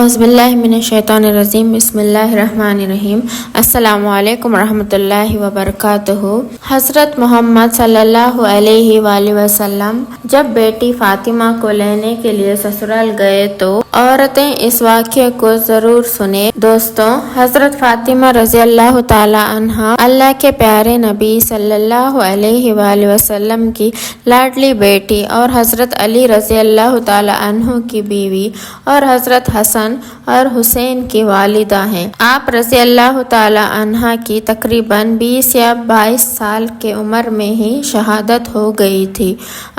اعوذ باللہ من الشیطان الرجیم بسم اللہ الرحمن الرحیم۔ السلام علیکم ورحمۃ اللہ وبرکاتہ۔ حضرت محمد صلی اللہ علیہ وآلہ وسلم جب بیٹی فاطمہ کو لینے کے لیے سسرال گئے تو عورتیں اس واقعے کو ضرور سنیں۔ دوستوں، حضرت فاطمہ رضی اللہ تعالی عنہا اللہ کے پیارے نبی صلی اللہ علیہ وآلہ وسلم کی لاڈلی بیٹی اور حضرت علی رضی اللہ تعالی عنہ کی بیوی اور حضرت حسن اور حسین کی والدہ ہیں۔ آپ رضی اللہ تعالی عنہ کی تقریباً 20 یا 22 سال کی عمر میں ہی شہادت ہو گئی تھی۔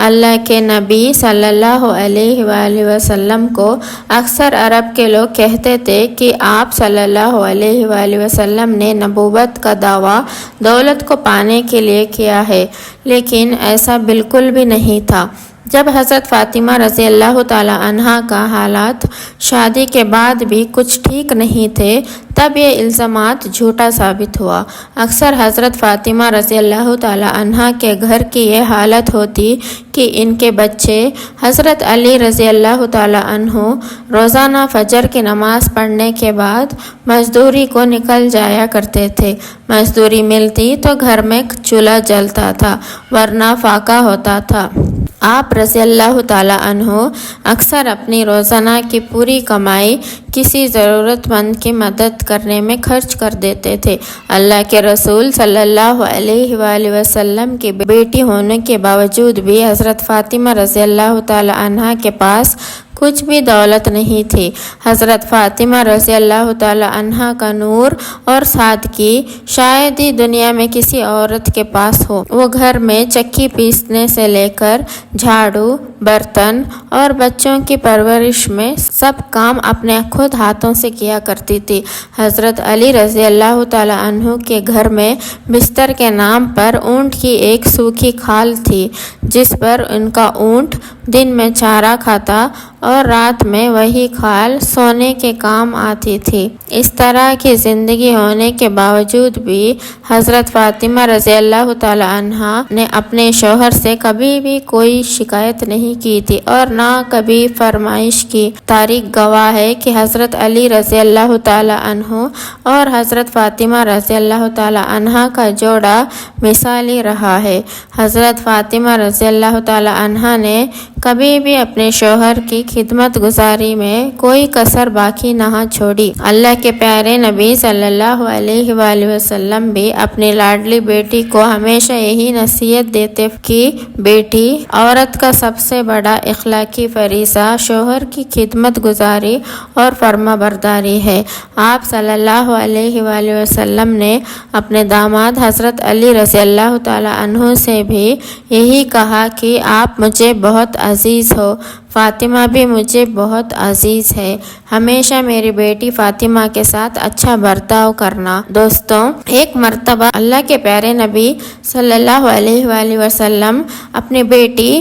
اللہ کے نبی صلی اللہ علیہ وآلہ وسلم کو اکثر عرب کے لوگ کہتے تھے کہ آپ صلی اللہ علیہ وآلہ وسلم نے نبوت کا دعویٰ دولت کو پانے کے لیے کیا ہے، لیکن ایسا بالکل بھی نہیں تھا۔ جب حضرت فاطمہ رضی اللہ تعالی عنہا کا حالات شادی کے بعد بھی کچھ ٹھیک نہیں تھے، تب یہ الزامات جھوٹا ثابت ہوا۔ اکثر حضرت فاطمہ رضی اللہ تعالی عنہا کے گھر کی یہ حالت ہوتی کہ ان کے بچے حضرت علی رضی اللہ تعالی عنہ روزانہ فجر کی نماز پڑھنے کے بعد مزدوری کو نکل جایا کرتے تھے۔ مزدوری ملتی تو گھر میں چولہا جلتا تھا، ورنہ فاقہ ہوتا تھا۔ آپ رضی اللہ تعالی عنہ اکثر اپنی روزانہ کی پوری کمائی کسی ضرورت مند کی مدد کرنے میں خرچ کر دیتے تھے۔ اللہ کے رسول صلی اللہ علیہ وآلہ وسلم کی بیٹی ہونے کے باوجود بھی حضرت فاطمہ رضی اللہ تعالی عنہ کے پاس کچھ بھی دولت نہیں تھی۔ حضرت فاطمہ رضی اللہ تعالی عنہ کا نور اور سادگی شاید ہی دنیا میں کسی عورت کے پاس ہو۔ وہ گھر میں چکی پیسنے سے لے کر جھاڑو، برتن اور بچوں کی پرورش میں سب کام اپنے خود ہاتھوں سے کیا کرتی تھی۔ حضرت علی رضی اللہ تعالی عنہ کے گھر میں بستر کے نام پر اونٹ کی ایک سوکھی کھال تھی، جس پر ان کا اونٹ دن میں چارہ کھاتا اور رات میں وہی کھال سونے کے کام آتی تھی۔ اس طرح کی زندگی ہونے کے باوجود بھی حضرت فاطمہ رضی اللہ تعالی عنہا نے اپنے شوہر سے کبھی بھی کوئی شکایت نہیں کی تھی اور نہ کبھی فرمائش کی۔ تاریخ گواہ ہے کہ حضرت علی رضی اللہ تعالی عنہ اور حضرت فاطمہ رضی اللہ تعالی عنہا کا جوڑا مثالی رہا ہے۔ حضرت فاطمہ رضی اللہ تعالی عنہا نے کبھی بھی اپنے شوہر کی خدمت گزاری میں کوئی کسر باقی نہ چھوڑی۔ اللہ کے پیارے نبی صلی اللہ علیہ وآلہ وسلم بھی اپنی لاڈلی بیٹی کو ہمیشہ یہی نصیحت دیتے کہ بیٹی، عورت کا سب سے بڑا اخلاقی فریضہ شوہر کی خدمت گزاری اور فرما برداری ہے۔ آپ صلی اللہ علیہ وآلہ وسلم نے اپنے داماد حضرت علی رضی اللہ تعالی عنہ سے بھی یہی کہا کہ آپ مجھے بہت عزیز ہو، فاطمہ بھی مجھے بہت عزیز ہے، ہمیشہ میری بیٹی فاطمہ کے ساتھ اچھا برتاؤ کرنا۔ دوستوں، ایک مرتبہ اللہ کے پیارے نبی صلی اللہ علیہ وآلہ وسلم اپنی بیٹی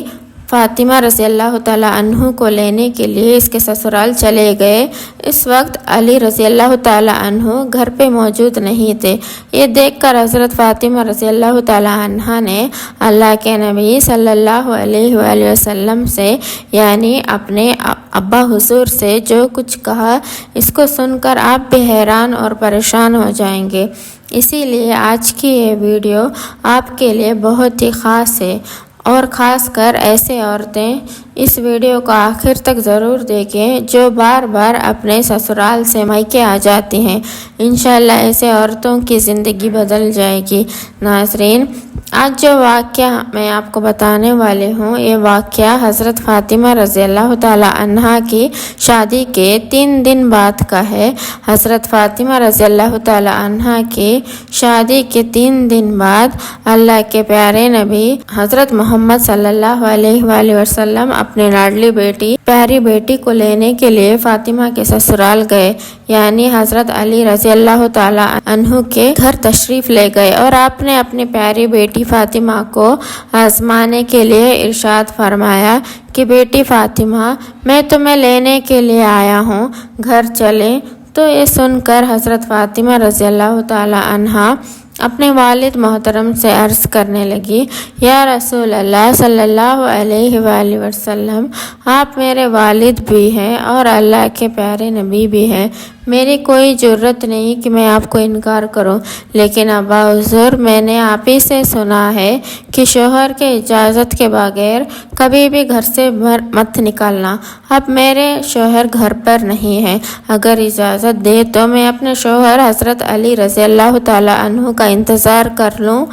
فاطمہ رضی اللہ تعالی عنہ کو لینے کے لیے اس کے سسرال چلے گئے۔ اس وقت علی رضی اللہ تعالی عنہ گھر پہ موجود نہیں تھے۔ یہ دیکھ کر حضرت فاطمہ رضی اللہ تعالی عنہ نے اللہ کے نبی صلی اللہ علیہ وآلہ وسلم سے، یعنی اپنے ابا حضور سے جو کچھ کہا، اس کو سن کر آپ بھی حیران اور پریشان ہو جائیں گے۔ اسی لیے آج کی یہ ویڈیو آپ کے لیے بہت ہی خاص ہے، اور خاص کر ایسے عورتیں اس ویڈیو کو آخر تک ضرور دیکھیں جو بار بار اپنے سسرال سے میکے آ جاتی ہیں۔ انشاءاللہ ایسے عورتوں کی زندگی بدل جائے گی۔ ناظرین، آج جو واقعہ میں آپ کو بتانے والے ہوں، یہ واقعہ حضرت فاطمہ رضی اللہ تعالی عنہا کی شادی کے 3 دن بعد کا ہے۔ حضرت فاطمہ رضی اللہ تعالی عنہا کی شادی کے 3 دن بعد اللہ کے پیارے نبی حضرت محمد صلی اللہ علیہ وآلہ وسلم اپنے لاڈلی بیٹی، پیاری بیٹی کو لینے کے لیے فاطمہ کے سسرال گئے، یعنی حضرت علی رضی اللہ تعالی عنہ کے گھر تشریف لے گئے، اور آپ نے اپنی پیاری بیٹی فاطمہ کو آزمانے کے لیے ارشاد فرمایا کہ بیٹی فاطمہ، میں تمہیں لینے کے لیے آیا ہوں، گھر چلیں۔ تو یہ سن کر حضرت فاطمہ رضی اللہ تعالی عنہا اپنے والد محترم سے عرض کرنے لگی، یا رسول اللہ صلی اللہ علیہ وآلہ وسلم، آپ میرے والد بھی ہیں اور اللہ کے پیارے نبی بھی ہیں، میری کوئی جرت نہیں کہ میں آپ کو انکار کروں، لیکن ابا حضور، میں نے آپ ہی سے سنا ہے کہ شوہر کے اجازت کے بغیر کبھی بھی گھر سے مت نکلنا۔ اب میرے شوہر گھر پر نہیں ہیں، اگر اجازت دے تو میں اپنے شوہر حضرت علی رضی اللہ تعالیٰ عنہ کا انتظار کر لوں۔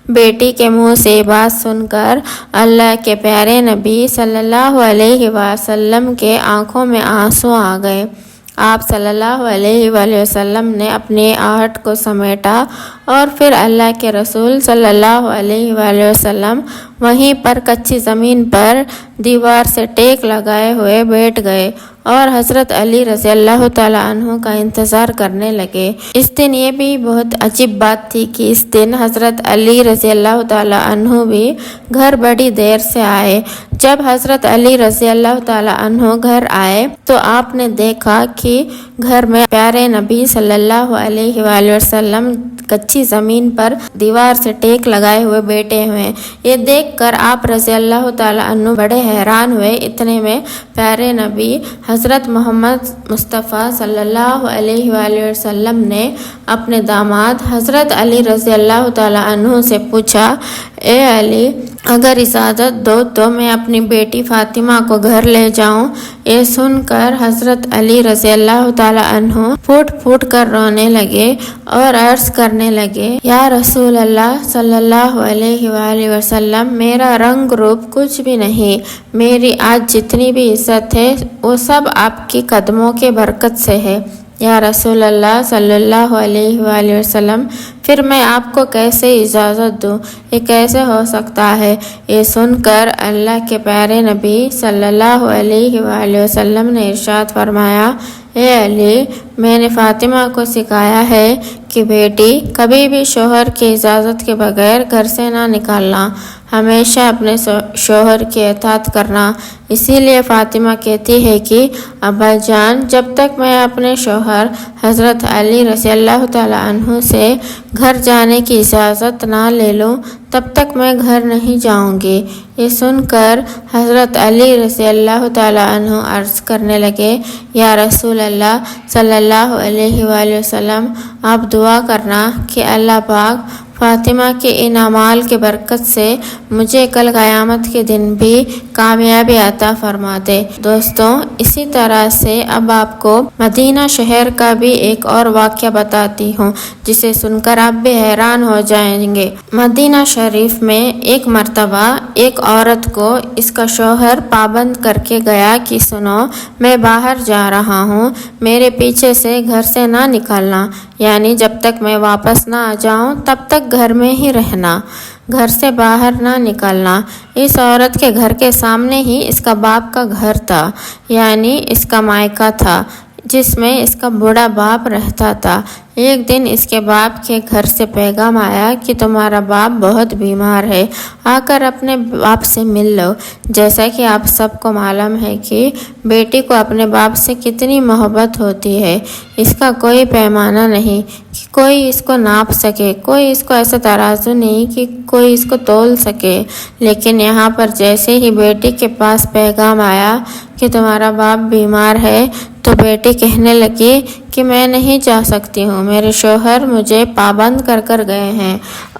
بیٹی کے منہ سے بات سن کر اللہ کے پیارے نبی صلی اللہ علیہ وسلم کے آنکھوں میں آنسو آ گئے۔ آپ صلی اللہ علیہ وآلہ وسلم نے اپنی آہٹ کو سمیٹا اور پھر اللہ کے رسول صلی اللہ علیہ وآلہ وسلم وہیں پر کچی زمین پر دیوار سے ٹیک لگائے ہوئے بیٹھ گئے اور حضرت علی رضی اللہ تعالیٰ عنہ کا انتظار کرنے لگے۔ اس دن یہ بھی بہت عجیب بات تھی کہ اس دن حضرت علی رضی اللہ تعالیٰ عنہ بھی گھر بڑی دیر سے آئے۔ جب حضرت علی رضی اللہ تعالیٰ عنہ گھر آئے تو آپ نے دیکھا کہ گھر میں پیارے نبی صلی اللہ علیہ وآلہ وسلم کچی زمین پر دیوار سے ٹیک لگائے ہوئے بیٹھے ہوئے۔ یہ دیکھ کر آپ رضی اللہ تعالیٰ عنہ بڑے حیران ہوئے۔ اتنے میں پیارے نبی حضرت محمد مصطفیٰ صلی اللہ علیہ وآلہ وسلم نے اپنے داماد حضرت علی رضی اللہ تعالیٰ عنہ سے پوچھا، اے علی، اگر اجازت دو تو میں اپنی بیٹی فاطمہ کو گھر لے جاؤں۔ یہ سن کر حضرت علی رضی اللہ تعالیٰ عنہ پھوٹ پھوٹ کر رونے لگے اور عرض کرنے لگے، یا رسول اللہ صلی اللہ علیہ وآلہ وسلم، میرا رنگ روپ کچھ بھی نہیں، میری آج جتنی بھی عزت ہے وہ سب آپ کی قدموں کے برکت سے ہے۔ یا رسول اللہ صلی اللہ علیہ وآلہ وسلم، پھر میں آپ کو کیسے اجازت دوں؟ یہ کیسے ہو سکتا ہے؟ یہ سن کر اللہ کے پیارے نبی صلی اللہ علیہ وآلہ وسلم نے ارشاد فرمایا، اے علی، میں نے فاطمہ کو سکھایا ہے کہ بیٹی، کبھی بھی شوہر کی اجازت کے بغیر گھر سے نہ نکالنا، ہمیشہ اپنے شوہر کی اطاعت کرنا۔ اسی لیے فاطمہ کہتی ہے کہ ابا جان، جب تک میں اپنے شوہر حضرت علی رضی اللہ تعالیٰ عنہ سے گھر جانے کی اجازت نہ لے لوں تب تک میں گھر نہیں جاؤں گی۔ یہ سن کر حضرت علی رضی اللہ تعالیٰ عنہ عرض کرنے لگے، یا رسول اللہ صلی اللہ علیہ وآلہ وسلم، آپ دعا کرنا کہ اللہ پاک فاطمہ کے ان اعمال کے برکت سے مجھے کل قیامت کے دن بھی کامیابی عطا فرما دے۔ دوستوں، اسی طرح سے اب آپ کو مدینہ شہر کا بھی ایک اور واقعہ بتاتی ہوں جسے سن کر آپ بھی حیران ہو جائیں گے۔ مدینہ شریف میں ایک مرتبہ ایک عورت کو اس کا شوہر پابند کر کے گیا کہ سنو، میں باہر جا رہا ہوں، میرے پیچھے سے گھر سے نہ نکلنا، یعنی جب تک میں واپس نہ آ جاؤں تب تک گھر میں ہی رہنا، گھر سے باہر نہ نکلنا۔ اس عورت کے گھر کے سامنے ہی اس کا باپ کا گھر تھا، یعنی اس کا مائکہ تھا، جس میں اس کا بوڑھا باپ رہتا تھا۔ ایک دن اس کے باپ کے گھر سے پیغام آیا کہ تمہارا باپ بہت بیمار ہے، آ کر اپنے باپ سے مل لو۔ جیسا کہ آپ سب کو معلوم ہے کہ بیٹی کو اپنے باپ سے کتنی محبت ہوتی ہے، اس کا کوئی پیمانہ نہیں کہ کوئی اس کو ناپ سکے، کوئی اس کو ایسا ترازو نہیں کہ کوئی اس کو تول سکے۔ لیکن یہاں پر جیسے ہی بیٹی کے پاس پیغام آیا کہ تمہارا باپ بیمار ہے تو بیٹی کہنے لگی کہ میں نہیں جا سکتی ہوں، میرے شوہر مجھے پابند کر گئے ہیں،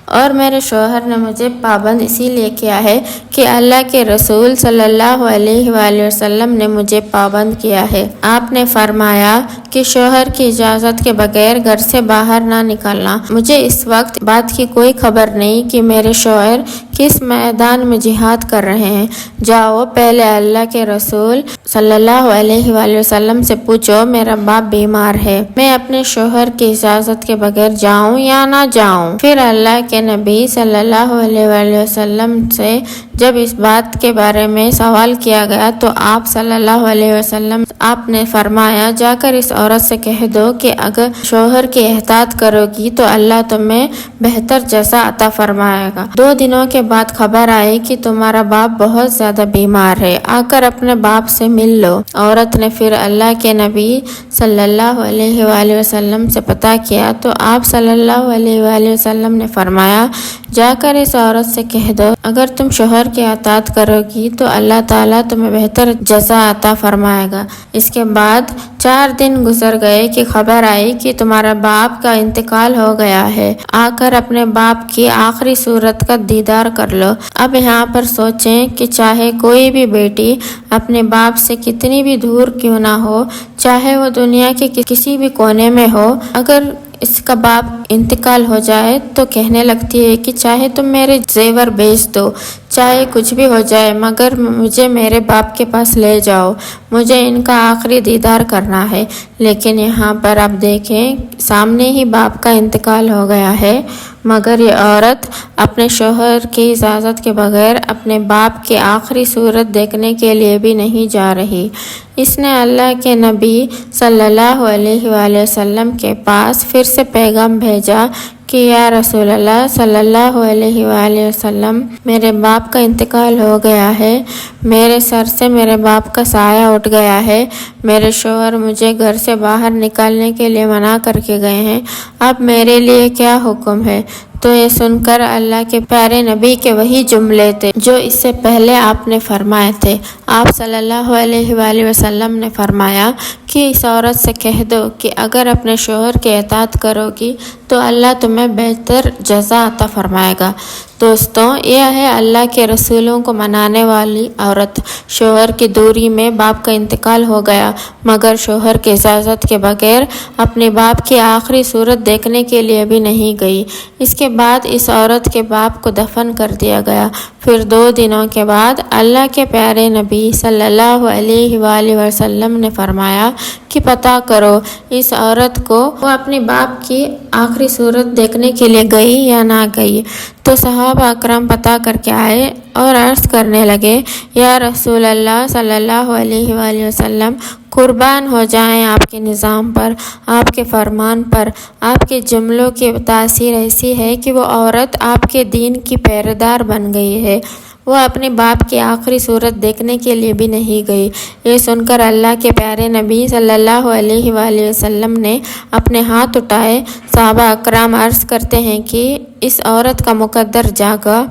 اور میرے شوہر نے مجھے پابند اسی لیے کیا ہے کہ اللہ کے رسول صلی اللہ علیہ وآلہ وسلم نے مجھے پابند کیا ہے۔ آپ نے فرمایا کہ شوہر کی اجازت کے بغیر گھر سے باہر نہ نکلنا۔ مجھے اس وقت بات کی کوئی خبر نہیں کہ میرے شوہر کس میدان میں جہاد کر رہے ہیں۔ جاؤ، پہلے اللہ کے رسول صلی اللہ علیہ وآلہ وسلم سے پوچھو میرا باپ بیمار ہے، میں اپنے شوہر کی اجازت کے بغیر جاؤں یا نہ جاؤں۔ پھر اللہ کے نبی صلی اللہ علیہ وآلہ وسلم سے جب اس بات کے بارے میں سوال کیا گیا تو آپ صلی اللہ علیہ وسلم آپ نے فرمایا، جا کر اس عورت سے کہہ دو کہ اگر شوہر کی احتیاط کرو گی تو اللہ تمہیں بہتر جزا عطا فرمائے گا۔ 2 دنوں کے بعد خبر آئی کہ تمہارا باپ بہت زیادہ بیمار ہے، آ کر اپنے باپ سے مل لو۔ عورت نے پھر اللہ کے نبی صلی اللہ علیہ وآلہ وسلم سے پتہ کیا تو آپ صلی اللہ علیہ وآلہ وسلم نے فرمایا، جا کر اس عورت سے کہہ دو اگر تم شوہر کی اطاعت کرو گی تو اللہ تعالیٰ تمہیں بہتر جزا عطا فرمائے گا۔ اس کے بعد 4 دن گزر گئے کہ خبر آئی کہ تمہارا باپ کا انتقال ہو گیا ہے، آ کر اپنے باپ کی آخری صورت کا دیدار کر لو۔ اب یہاں پر سوچیں کہ چاہے کوئی بھی بیٹی اپنے باپ سے کتنی بھی دور کیوں نہ ہو، چاہے وہ دنیا کے کسی بھی کونے میں ہو، اگر اس کا باپ انتقال ہو جائے تو کہنے لگتی ہے کہ چاہے تم میرے زیور بیچ دو، چاہے کچھ بھی ہو جائے، مگر مجھے میرے باپ کے پاس لے جاؤ، مجھے ان کا آخری دیدار کرنا ہے۔ لیکن یہاں پر آپ دیکھیں سامنے ہی باپ کا انتقال ہو گیا ہے، مگر یہ عورت اپنے شوہر کی اجازت کے بغیر اپنے باپ کی آخری صورت دیکھنے کے لیے بھی نہیں جا رہی۔ اس نے اللہ کے نبی صلی اللہ علیہ وآلہ وسلم کے پاس پھر سے پیغام بھیجا کہ یا رسول اللہ صلی اللہ علیہ وآلہ وسلم، میرے باپ کا انتقال ہو گیا ہے، میرے سر سے میرے باپ کا سایہ اٹھ گیا ہے، میرے شوہر مجھے گھر سے باہر نکالنے کے لیے منع کر کے گئے ہیں، اب میرے لیے کیا حکم ہے؟ تو یہ سن کر اللہ کے پیارے نبی کے وہی جملے تھے جو اس سے پہلے آپ نے فرمائے تھے۔ آپ صلی اللہ علیہ وآلہ وسلم نے فرمایا کہ اس عورت سے کہہ دو کہ اگر اپنے شوہر کی اطاعت کرو گی تو اللہ تمہیں بہتر جزا عطا فرمائے گا۔ دوستوں، یہ ہے اللہ کے رسولوں کو منانے والی عورت۔ شوہر کی دوری میں باپ کا انتقال ہو گیا، مگر شوہر کی اجازت کے بغیر اپنے باپ کی آخری صورت دیکھنے کے لیے بھی نہیں گئی۔ اس کے بعد اس عورت کے باپ کو دفن کر دیا گیا۔ پھر 2 دنوں کے بعد اللہ کے پیارے نبی صلی اللہ علیہ وآلہ وسلم نے فرمایا کہ پتہ کرو اس عورت کو وہ اپنے باپ کی آخری صورت دیکھنے کے لیے گئی یا نہ گئی۔ تو صحابہ اکرام پتہ کر کے آئے اور عرض کرنے لگے، یا رسول اللہ صلی اللہ علیہ وآلہ وسلم، قربان ہو جائیں آپ کے نظام پر، آپ کے فرمان پر۔ آپ کے جملوں کی تاثیر ایسی ہے کہ وہ عورت آپ کے دین کی پیروکار بن گئی ہے، وہ اپنے باپ کی آخری صورت دیکھنے کے لیے بھی نہیں گئی۔ یہ سن کر اللہ کے پیارے نبی صلی اللہ علیہ وآلہ وسلم نے اپنے ہاتھ اٹھائے۔ صحابہ اکرام عرض کرتے ہیں کہ اس عورت کا مقدر جاگا،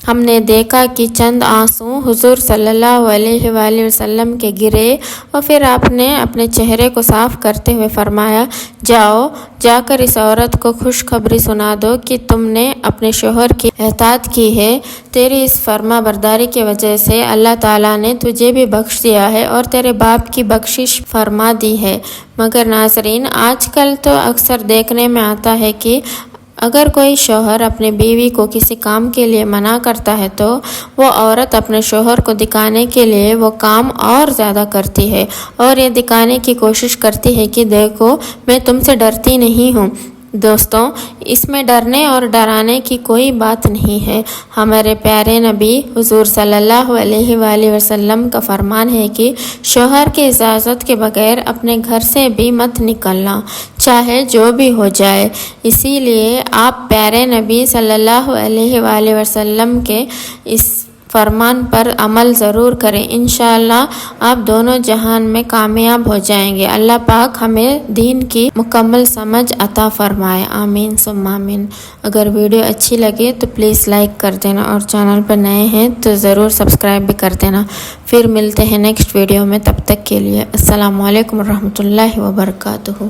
ہم نے دیکھا کہ چند آنسو حضور صلی اللہ علیہ وآلہ وسلم کے گرے اور پھر آپ نے اپنے چہرے کو صاف کرتے ہوئے فرمایا، جاؤ جا کر اس عورت کو خوشخبری سنا دو کہ تم نے اپنے شوہر کی اطاعت کی ہے، تیری اس فرما برداری کی وجہ سے اللہ تعالیٰ نے تجھے بھی بخش دیا ہے اور تیرے باپ کی بخشش فرما دی ہے۔ مگر ناظرین، آج کل تو اکثر دیکھنے میں آتا ہے کہ اگر کوئی شوہر اپنی بیوی کو کسی کام کے لیے منع کرتا ہے تو وہ عورت اپنے شوہر کو دکھانے کے لیے وہ کام اور زیادہ کرتی ہے اور یہ دکھانے کی کوشش کرتی ہے کہ دیکھو میں تم سے ڈرتی نہیں ہوں۔ دوستوں، اس میں ڈرنے اور ڈرانے کی کوئی بات نہیں ہے۔ ہمارے پیارے نبی حضور صلی اللہ علیہ وآلہ وسلم کا فرمان ہے کہ شوہر کی اجازت کے بغیر اپنے گھر سے بھی مت نکلنا، چاہے جو بھی ہو جائے۔ اسی لیے آپ پیارے نبی صلی اللہ علیہ وآلہ وسلم کے اس فرمان پر عمل ضرور کریں، انشاءاللہ آپ دونوں جہان میں کامیاب ہو جائیں گے۔ اللہ پاک ہمیں دین کی مکمل سمجھ عطا فرمائے، آمین ثم آمین۔ اگر ویڈیو اچھی لگے تو پلیز لائک کر دینا اور چینل پر نئے ہیں تو ضرور سبسکرائب بھی کر دینا۔ پھر ملتے ہیں نیکسٹ ویڈیو میں، تب تک کے لیے السلام علیکم ورحمۃ اللہ وبرکاتہ۔